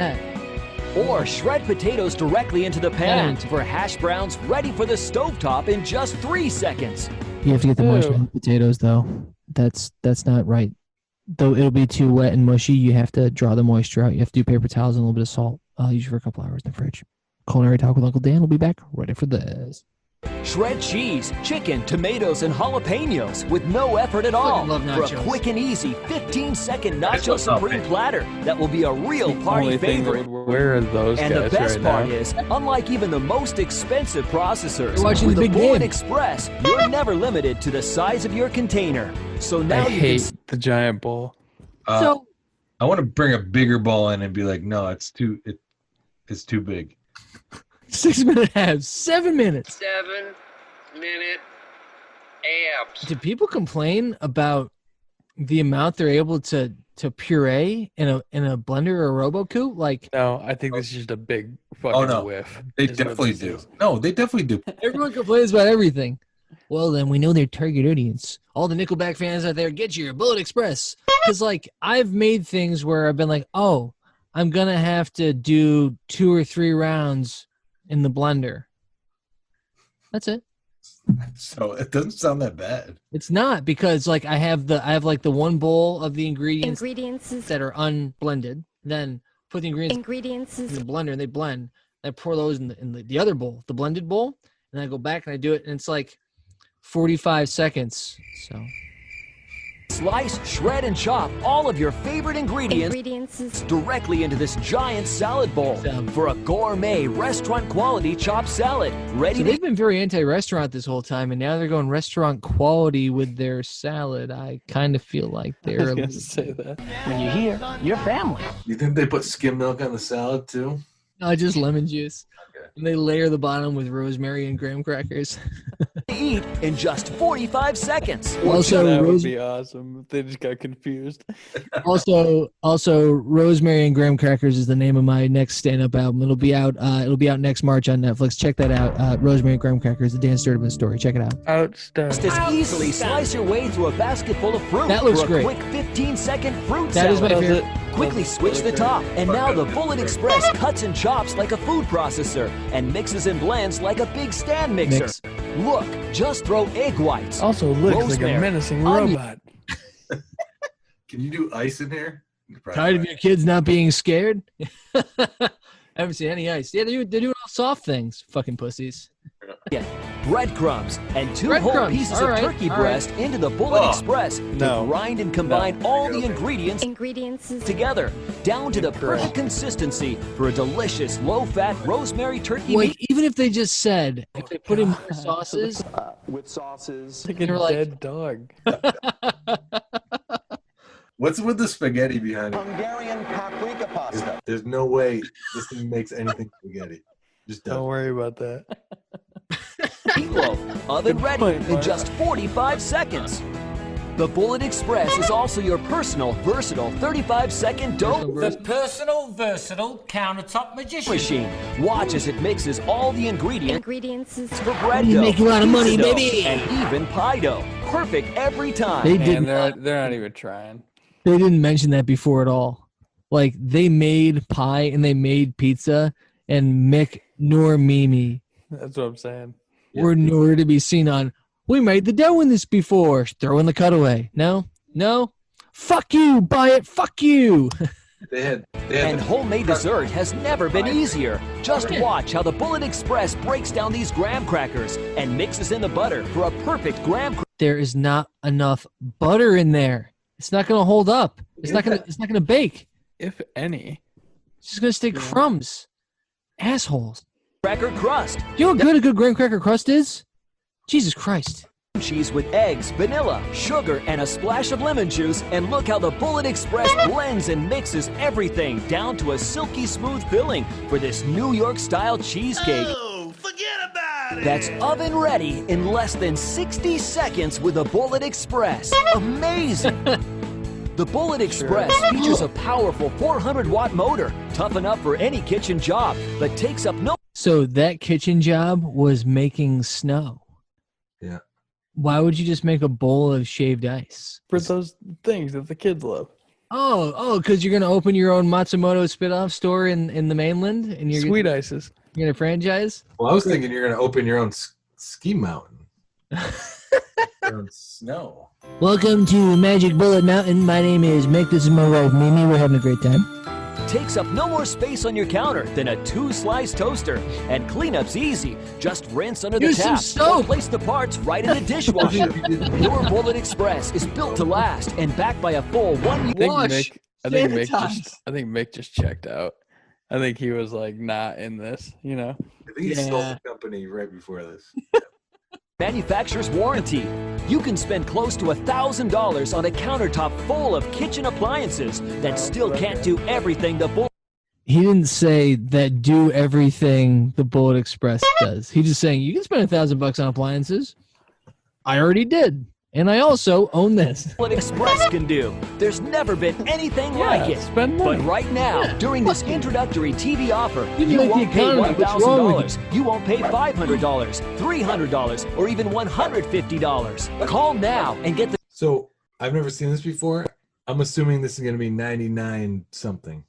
Or shred potatoes directly into the pan for hash browns ready for the stovetop in just 3 seconds. You have to get the moisture in the potatoes, though. That's not right. Though it'll be too wet and mushy, you have to draw the moisture out. You have to do paper towels and a little bit of salt. Usually for a couple hours in the fridge. Culinary Talk with Uncle Dan will be back right after this. Shred cheese, chicken, tomatoes, and jalapenos with no effort at all for a quick and easy 15-second nacho supreme platter that will be a real party favorite. Where are those and guys the best right part now? is, unlike even the most expensive processors, You're watching with the the big Bullet game. Express, you're never limited to the size of your container. So now I you hate the giant bowl. I want to bring a bigger ball in and be like, no, it's too big. 6-minute halves, 7 minutes. 7-minute abs. Do people complain about the amount they're able to puree in a blender or a RoboCoupe? Like, No, I think this is just a big fucking whiff. They is what definitely this do. is. No, they definitely do. everyone complains about everything. Well, then we know their target audience. All the Nickelback fans out there, get your Bullet Express. Because, like, I've made things where I've been like, oh, I'm going to have to do 2 or 3 rounds in the blender. That's it. So it doesn't sound that bad. It's not, because like I have like the one bowl of the ingredients that are unblended. Then put the ingredients in the blender and they blend. I pour those in the other bowl, the blended bowl, and I go back and I do it, and it's like 45 seconds. So Slice, shred, and chop all of your favorite ingredients directly into this giant salad bowl for a gourmet restaurant-quality chopped salad ready So to they've been very anti-restaurant this whole time, and now they're going restaurant quality with their salad. I kind of feel like they're I was gonna say that. When you're here, your family. You think they put skim milk on the salad too? no, just lemon juice. And they layer the bottom with rosemary and graham crackers. Eat in just 45 seconds. Also, that would be awesome if they just got confused. also, Rosemary and Graham Crackers is the name of my next stand-up album. It'll be out next March on Netflix. Check that out. Rosemary and Graham Crackers, the Dan Sturdivant story. Check it out. Just as easily slice your way through a basket full of fruit That looks for a great. quick 15-second fruit That is salad. my favorite. Quickly switch the top, and now the Bullet Express cuts and chops like a food processor and mixes and blends like a big stand mixer. Look, just throw egg whites. Also looks like a rosemary, menacing onion. robot. Can you do ice in here? Tired of your kids not being scared? I haven't seen any ice. Yeah, they're doing all soft things. Fucking pussies. Breadcrumbs and 2 whole Breadcrumbs. pieces All of right, turkey all breast into the Bullet Express to grind and combine all the ingredients together down to the perfect consistency for a delicious low-fat rosemary turkey Like, meat. even if they just said, if they put in more sauces, With sauces. Like a You're like- dead dog. What's with the spaghetti behind it? Hungarian paprika pasta. There's no way this thing makes anything spaghetti. Just Don't worry about that. Meatloaf, oven ready in just 45 seconds. The Bullet Express is also your personal, versatile 35-second dough The personal, versatile countertop magician. machine. Watch as it mixes all the ingredients for bread You dough, make a lot of money, pizza dough, baby. and even pie dough. Perfect every time. They Man, did they're not even trying. They didn't mention that before at all. Like, they made pie and they made pizza, and Mick nor Mimi That's what I'm saying. were nowhere to be seen on, we made the dough in this before. Throw in the cutaway. No? Fuck you, buy it, fuck you. And homemade dessert has never been easier. Just watch how the Bullet Express breaks down these graham crackers and mixes in the butter for a perfect graham cracker. There is not enough butter in there. It's not going to hold up. It's not going to bake. If any. It's just going to stay crumbs. Assholes. Cracker crust. You know how good a good graham cracker crust is? Jesus Christ. Cheese with eggs, vanilla, sugar, and a splash of lemon juice. And look how the Bullet Express blends and mixes everything down to a silky smooth filling for this New York-style cheesecake. Oh, forget about it. That's oven ready in less than 60 seconds with the Bullet Express. Amazing! The Bullet Express features a powerful 400-watt motor, tough enough for any kitchen job, but takes up no... So that kitchen job was making snow. Yeah. Why would you just make a bowl of shaved ice? For those things that the kids love. Oh, because you're going to open your own Matsumoto spit-off store in the mainland? And you're Sweet ices. You're going to franchise? Well, I was thinking you're going to open your own ski mountain. Your own snow. Welcome to Magic Bullet Mountain. My name is Mick. This is my wife, Mimi. We're having a great time. Takes up no more space on your counter than a 2-slice toaster. And cleanup's easy. Just rinse under the Use some tap soap. or place the parts right in the dishwasher. Your Bullet Express is built to last and backed by a full 1 year. I think Mick just checked out. I think he was like not in this, you know. I think he sold the company right before this. Manufacturer's warranty. You can spend close to $1,000 on a countertop full of kitchen appliances that still can't do everything the Bullet. He didn't say that do everything the Bullet Express does. He's just saying you can spend $1,000 on appliances. I already did. And I also own this. Bullet Express can do. There's never been anything like it. Spend money. But right now, during this introductory TV offer, You you like the won't pay economy. What's wrong with $1,000. You won't pay $500, $300, or even $150. Call now and get the... So I've never seen this before. I'm assuming this is going to be 99 something.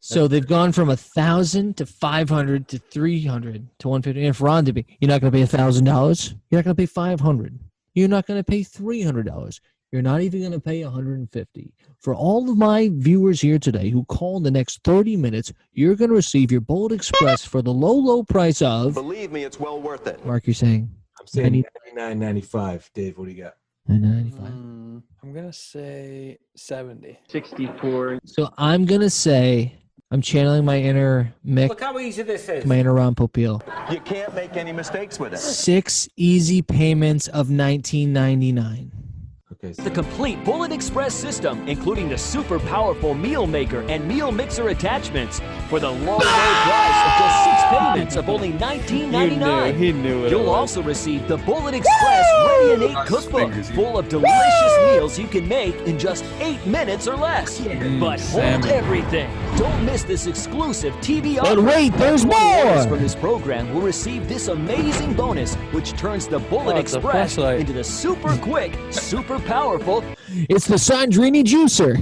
So they've gone from 1,000 to 500 to 300 to 150. And for Ron to be, you're not going to pay $1,000. You're not going to pay $500. You're not going to pay $300. You're not even going to pay $150. For all of my viewers here today who call in the next 30 minutes, you're going to receive your Bullet Express for the low, low price of... Believe me, it's well worth it. Mark, you're saying? I'm saying $99.95. Dave, what do you got? $99.95. I'm going to say 70. 64. So I'm going to say... I'm channeling my inner Mick, Look how easy this is. my inner Ron Popeil. You can't make any mistakes with it. 6 easy payments of $19.99. Okay. The complete Bullet Express system, including the super powerful meal maker and meal mixer attachments, for the low, low price of just 6 payments of only $19.99. He knew it. You'll also receive the Bullet Express Ready and 8 cookbook, full of delicious meals you can make in just 8 minutes or less. But hold everything. Don't miss this exclusive TV offer. But wait, there's more! From this program will receive this amazing bonus, which turns the Bullet it's a Express flashlight. into the super quick, super powerful It's the Sandrini Juicer.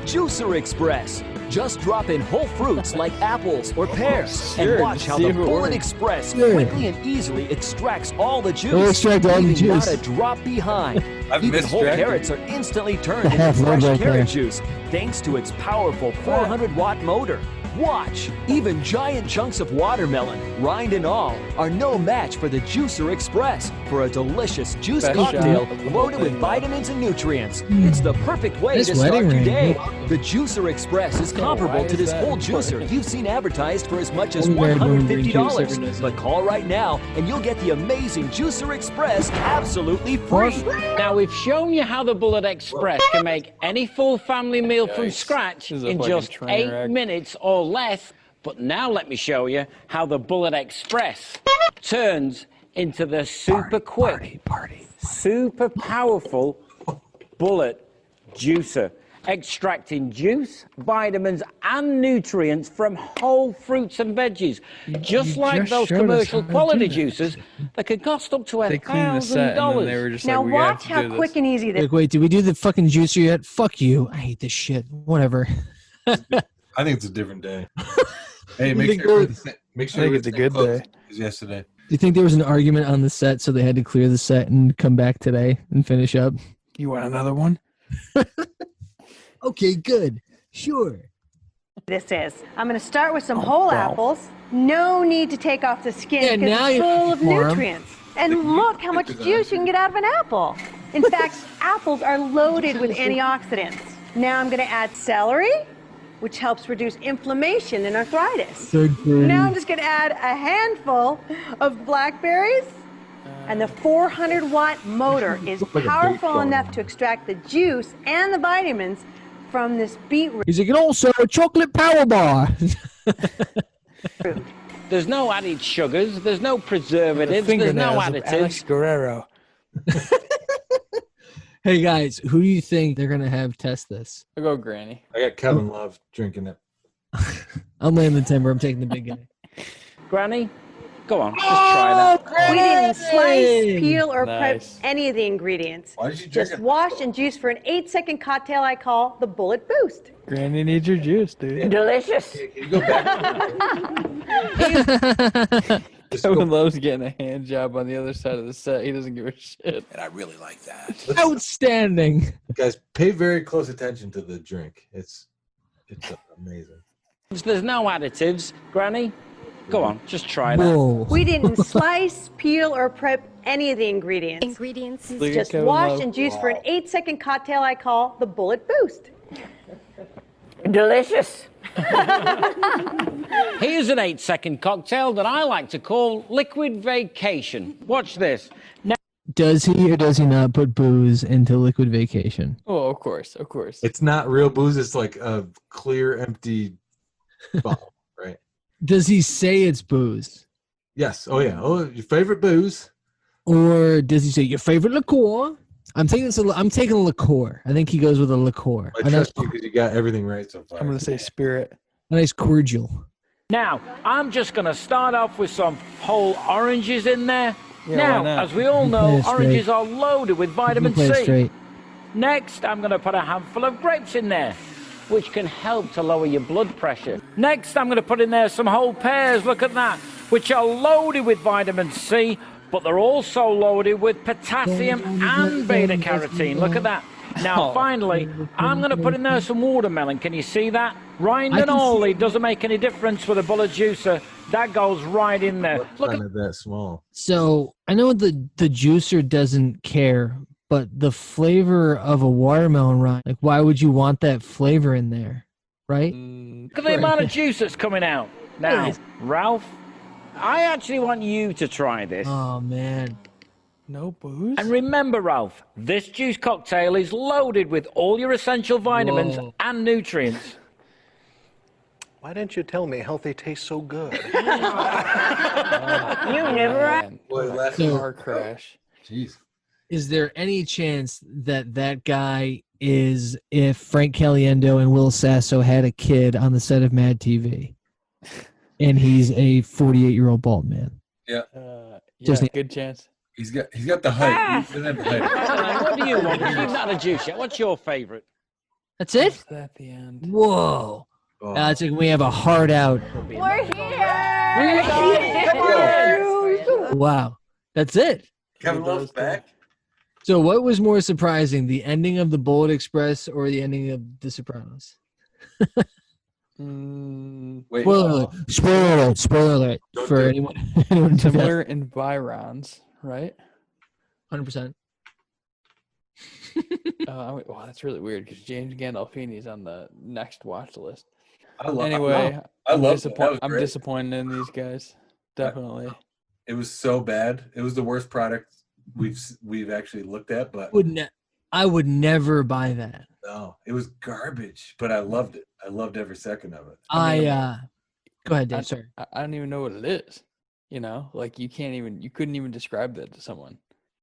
Juicer Express. Just drop in whole fruits like apples or pears Sure, and watch how see the if it Bullet works. Express Sure. quickly and easily extracts all the juice, It'll extract all the leaving juice. not a drop behind. I've Even missed whole Jack. carrots are instantly turned into Half fresh right carrot there. juice thanks to its powerful 400-watt motor. Watch! Even giant chunks of watermelon, rind and all, are no match for the Juicer Express for a delicious juice Best cocktail shot of the whole loaded with thing, vitamins and nutrients. It's the perfect way Nice to start wedding your ring. day. The Juicer Express is comparable why to is this that whole important? juicer you've seen advertised for as much as Only Red Moon green juice every $150. night. But call right now and you'll get the amazing Juicer Express absolutely free. Now, we've shown you how the Bullet Express can make any full family meal from Yikes. scratch This is a in fucking just train 8 wreck. minutes or less. But now let me show you how the Bullet Express turns into the super quick, super powerful bullet juicer, extracting juice, vitamins, and nutrients from whole fruits and veggies. Just like just those showed us commercial how to quality do that. juicers that could cost up to They cleaned the set and then they were $1,000. just Now like, we have watch to how do quick this. and easy this. Like, wait, did we do the fucking juicer yet? Fuck you. I hate this shit. Whatever. I think it's a different day. Hey, You make think sure they're- it's a good day. Yesterday. Do you think there was an argument on the set, so they had to clear the set and come back today and finish up? You want another one? Okay, good. Sure. This is. I'm going to start with some whole apples. No need to take off the skin because now it's you're full of for 'em. nutrients. And look how much juice you can get out of an apple. In fact, apples are loaded with antioxidants. Now I'm going to add celery, which helps reduce inflammation and arthritis. Now I'm just going to add a handful of blackberries. And the 400-watt motor is powerful enough to extract the juice and the vitamins from this beetroot. He's like, and also a chocolate power bar. There's no added sugars, there's no preservatives, there's no Fingernails of Alex additives. Guerrero. Hey, guys, who do you think they're going to have test this? I'll go Granny. I got Kevin Love drinking it. I'm laying the timber. I'm taking the big guy. Granny, go on, just try that. We didn't slice, peel, or prep Nice. any of the ingredients. Why did you drink Just it? wash and juice for an 8-second cocktail I call the Bullet Boost. Granny needs your juice, dude. Delicious. Can you go back? Kevin loves getting a hand job on the other side of the set. He doesn't give a shit. And I really like that. Outstanding. Guys, pay very close attention to the drink. It's amazing. There's no additives. Granny, go on, just try that. Whoa. We didn't slice, peel, or prep any of the ingredients. Look at Just Kevin wash Love. and juice for an 8-second cocktail I call the Bullet Boost. Delicious. Here's an 8-second cocktail that I like to call Liquid Vacation. Watch this. Now, Does he or does he not put booze into Liquid Vacation? Oh, of course, of course. It's not real booze. It's like a clear, empty bottle, right? Does he say it's booze? Yes. Oh, yeah. Oh, your favorite booze? Or does he say your favorite liqueur? I'm taking a liqueur. I think he goes with a liqueur. I trust you because you got everything right so far. I'm going to say spirit. A nice cordial. now, I'm just going to start off with some whole oranges in there. Yeah, now, why not? as we all know, Play it straight. oranges are loaded with vitamin Play it C. straight. Next, I'm going to put a handful of grapes in there, which can help to lower your blood pressure. Next, I'm going to put in there some whole pears, look at that, which are loaded with vitamin C, but they're also loaded with potassium and beta-carotene. Look at that. Now, finally, I'm going to put in there some watermelon. Can you see that? Rind I and can see all, it doesn't make any difference with a bullet juicer. That goes right in there. Look Kind at of that small. So I know the juicer doesn't care, but the flavor of a watermelon rind, like why would you want that flavor in there, right? Look at the amount of juice that's coming out. Now, Ralph, I actually want you to try this. Oh man. No booze? And remember, Ralph, this juice cocktail is loaded with all your essential vitamins Whoa. and nutrients. Why didn't you tell me healthy tastes so good? You never Man, Boy, last car crash. Jeez. Is there any chance that that guy is if Frank Caliendo and Will Sasso had a kid on the set of Mad TV, and he's a 48-year-old bald man? Yeah. Yeah, Just- good chance. He's got the height. He doesn't have the height. What do you want? You've not a juice yet. What's your favorite? That's it? Is that the end? Whoa. Oh. It's like we have a hard out. We're here. Wow. That's it. Kevin Love's back. So what was more surprising, the ending of the Bullet Express or the ending of The Sopranos? Wait. Spoiler alert. Spoiler alert. Spoiler alert. Don't For do it. anyone Similar environs, right? 100%. Wow, that's really weird because James Gandolfini's on the next watch list. Anyway, I'm that was I'm great. disappointed in these guys. Definitely. It was so bad. It was the worst product we've actually looked at, but I would never buy that. no, it was garbage. But I loved it. I loved every second of it. Go ahead, Dave. Sorry. I don't even know what it is. You know, like you couldn't even describe that to someone.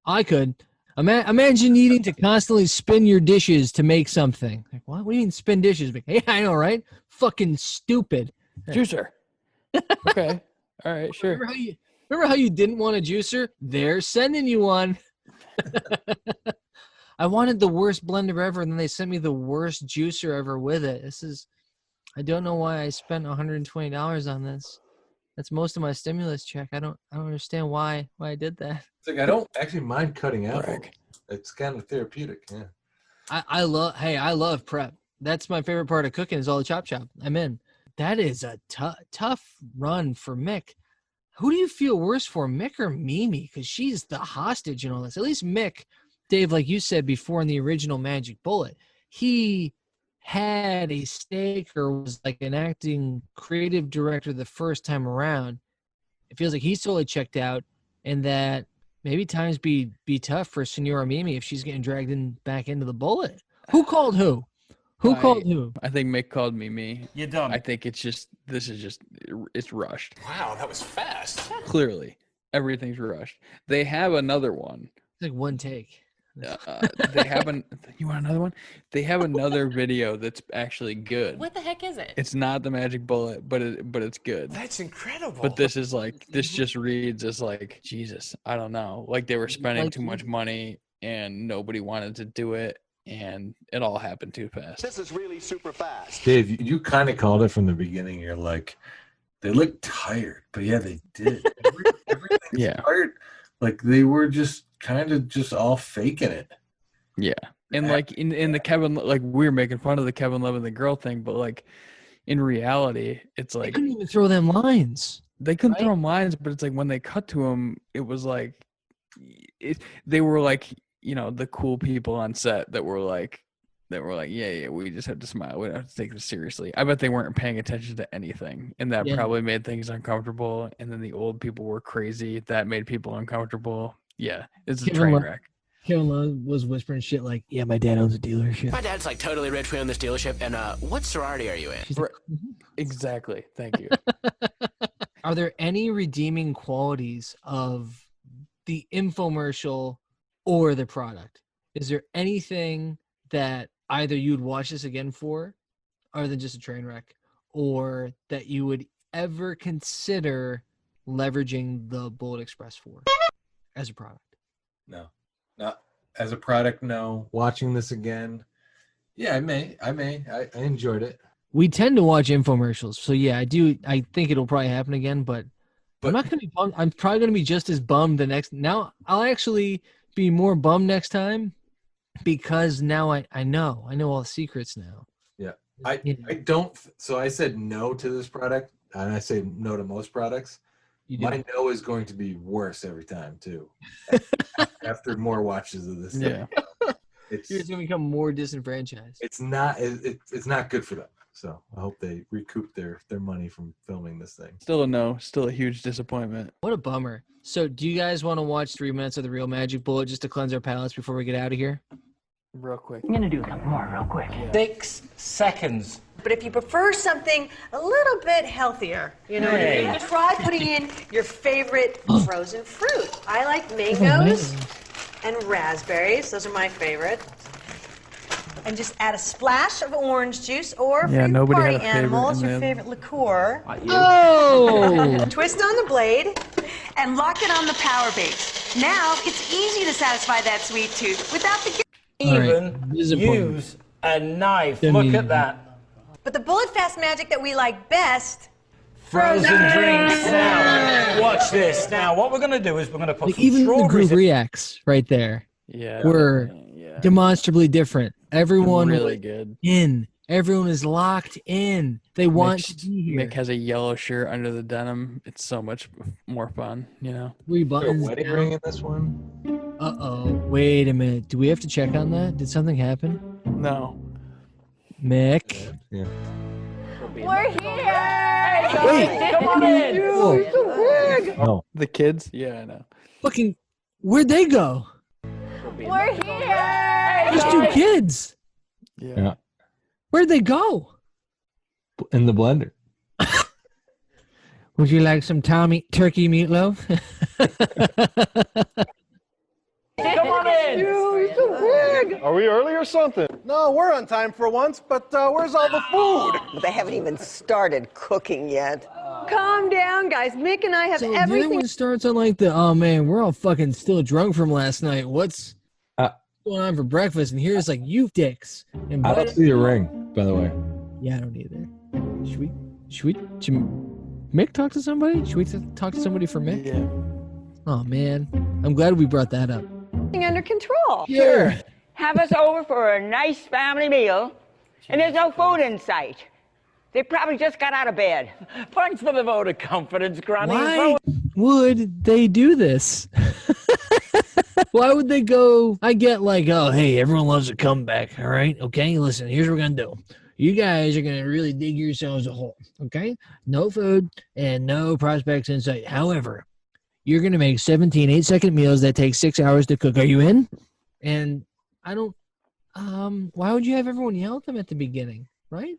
I could. Imagine needing to constantly spin your dishes to make something. Like, what? What do you mean spin dishes? Like, yeah, I know, right? Fucking stupid. Juicer. Okay. All right, sure. Remember how you didn't want a juicer? They're sending you one. I wanted the worst blender ever, and then they sent me the worst juicer ever with it. I don't know why I spent $120 on this. That's most of my stimulus check. I don't understand why I did that. It's like I don't actually mind cutting out. It's kind of therapeutic. Yeah. I love prep. That's my favorite part of cooking is all the chop. I'm in. That is a tough run for Mick. Who do you feel worse for, Mick or Mimi? Because she's the hostage in all this. At least Mick, Dave, like you said before in the original Magic Bullet, he had a stake or was like an acting creative director the first time around. It feels like he's totally checked out, and that maybe times be tough for Senora Mimi if she's getting dragged back into the Bullet. Who called who? Who called who? I think Mick called me. You're dumb. I think it's rushed. Wow, that was fast. Clearly, everything's rushed. They have another one. It's like one take. They haven't. You want another one? They have another video that's actually good. What the heck is it? It's not the Magic Bullet, but it's good. That's incredible. But this just reads as like, Jesus, I don't know. Like they were spending too much money and nobody wanted to do it, and it all happened too fast. This is really super fast. Dave, you kind of called it from the beginning. You're like, they look tired, but yeah, they did. Everything's tired. Like they were just kind of just all faking it. Yeah. And like in the Kevin, like we were making fun of the Kevin Love and the girl thing, but like in reality, it's like they couldn't even throw them lines. They couldn't throw them lines, but it's like when they cut to them, it was like they were like, you know, the cool people on set that were like, yeah, we just have to smile. We don't have to take this seriously. I bet they weren't paying attention to anything, and that probably made things uncomfortable. And then the old people were crazy. That made people uncomfortable. Yeah, it's a train wreck. Kevin Love was whispering shit like, yeah, my dad owns a dealership. My dad's like totally rich. We own this dealership. And what sorority are you in? Like, exactly. Thank you. Are there any redeeming qualities of the infomercial or the product? Is there anything that either you'd watch this again for, other than just a train wreck, or that you would ever consider leveraging the Bullet Express for as a product? No, not as a product. No. Watching this again, yeah, I may. I enjoyed it. We tend to watch infomercials, so yeah, I do. I think it'll probably happen again, but I'm not gonna be bummed. I'm probably gonna be just as bummed the next. Now I'll actually be more bummed next time, because now I know all the secrets now. Yeah. I don't. So I said no to this product, and I say no to most products. My no is going to be worse every time too. After more watches of this thing. It's going to become more disenfranchised. It's not good for them. So I hope they recoup their money from filming this thing. Still a no. Still a huge disappointment. What a bummer. So do you guys want to watch 3 minutes of the real Magic Bullet just to cleanse our palates before we get out of here? Real quick. I'm gonna do a couple more real quick. 6 seconds. But if you prefer something a little bit healthier, you know what I mean? Try putting in your favorite frozen fruit. I like mangoes and raspberries. Those are my favorite. And just add a splash of orange juice, or for your party animals, your favorite liqueur. Oh! Twist on the blade and lock it on the power base. Now it's easy to satisfy that sweet tooth without the Even use a knife. Look at that. But the Bullet Fast magic that we like best, Frozen drinks. Now, watch this. Now, what we're going to do is we're going to put some even the strawberries group reacts right there. Yeah. Were demonstrably different. Everyone really good. Everyone is locked in. They want to be here. Mick has a yellow shirt under the denim. It's so much more fun, you know. 3 buttons. A wedding ring in this one? Uh-oh. Wait a minute. Do we have to check on that? Did something happen? No. Mick? Yeah. We're here! Wait. Come on in! Oh. The kids? Yeah, I know. Fucking, where'd they go? We're here! Just 2 kids. Yeah. Where'd they go? In the blender. Would you like some turkey meatloaf? Come on in. we early or something? No, we're on time for once, but where's all the food? But they haven't even started cooking yet. Calm down, guys. Mick and I have So everything. the other one starts on like the, oh man, we're all fucking still drunk from last night. What's going on for breakfast? And here's like, you dicks. And I don't see the ring, by the way. Yeah, I don't either. Should Mick talk to somebody? Should we talk to somebody for Mick? Yeah. Oh man, I'm glad we brought that up. Under control. Sure. Have us over for a nice family meal, and there's no food in sight. They probably just got out of bed. Thanks for the vote of confidence, Granny. Why would they do this? Why would they go? I get like, oh, hey, everyone loves a comeback. All right. Okay. Listen, here's what we're going to do. You guys are going to really dig yourselves a hole. Okay. No food and no prospects in sight. However, you're going to make 17 8-second meals that take 6 hours to cook. Are you in? And I don't, why would you have everyone yell at them at the beginning? Right?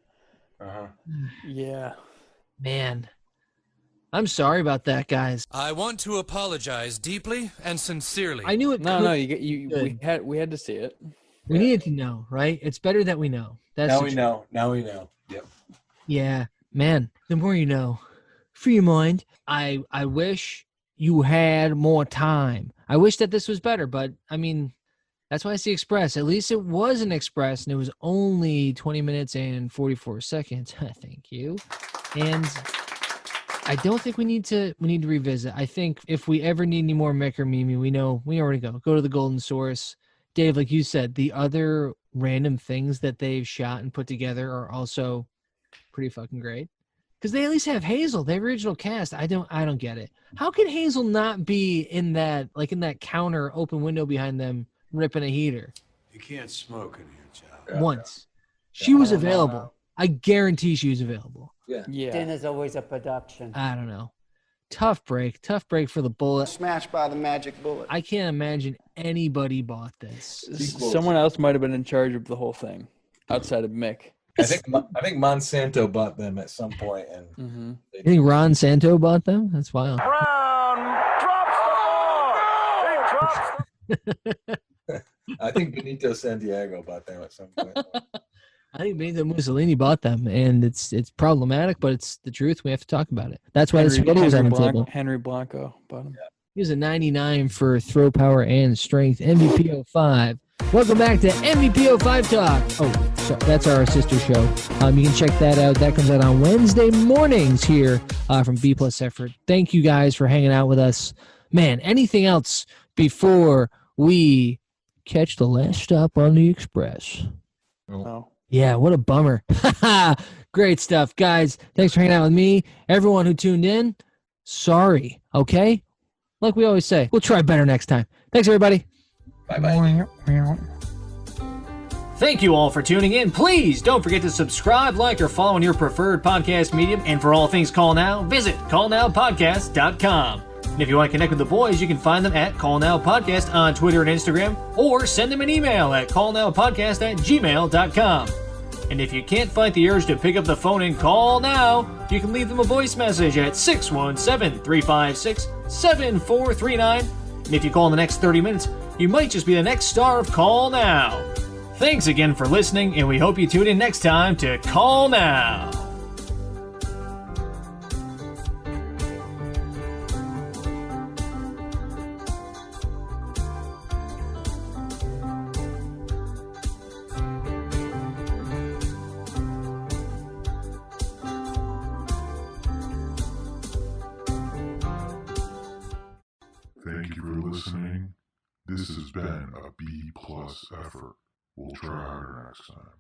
Yeah. Man. I'm sorry about that, guys. I want to apologize deeply and sincerely. I knew it. No, could- we had to see it. We needed to know, right? It's better that we know. That's Now the we truth. know. Now we know. Yep. Yeah, man. The more you know. Free your mind. I wish you had more time. I wish that this was better, but I mean, that's why it's the Express. At least it was an Express, and it was only 20 minutes and 44 seconds. Thank you. And I don't think we need to revisit. I think if we ever need any more Mick or Mimi, we know we already go to the Golden Source. Dave, like you said, the other random things that they've shot and put together are also pretty fucking great. Because they at least have Hazel, the original cast. I don't get it. How can Hazel not be in that counter open window behind them ripping a heater? You can't smoke in here, child. Once. She was available. I guarantee she was available. Yeah. Dinner's always a production. I don't know. Tough break for the bullet. Smashed by the magic bullet. I can't imagine anybody bought this. Someone else might have been in charge of the whole thing, outside of Mick. I think Monsanto bought them at some point, and You think Ron Santo bought them? That's wild. I think Benito Santiago bought them at some point. I think Benito Mussolini bought them, and it's problematic, but it's the truth. We have to talk about it. That's why the spaghetti was on the table. Henry Blanco bought him. He was a 99 for throw power and strength. MVP 05. Welcome back to MVP 05 Talk. Oh, sorry, that's our sister show. You can check that out. That comes out on Wednesday mornings here from B Plus Effort. Thank you guys for hanging out with us. Man, anything else before we catch the last stop on the Express? No. Yeah, what a bummer. Great stuff, guys. Thanks for hanging out with me. Everyone who tuned in, sorry, okay? Like we always say, we'll try better next time. Thanks, everybody. Bye-bye. Thank you all for tuning in. Please don't forget to subscribe, like, or follow on your preferred podcast medium. And for all things Call Now, visit callnowpodcast.com. And if you want to connect with the boys, you can find them at Call Now Podcast on Twitter and Instagram, or send them an email at callnowpodcast@gmail.com. And if you can't fight the urge to pick up the phone and call now, you can leave them a voice message at 617-356-7439. And if you call in the next 30 minutes, you might just be the next star of Call Now. Thanks again for listening, and we hope you tune in next time to Call Now. Thank you for listening. This has been a B+ effort. We'll try harder next time.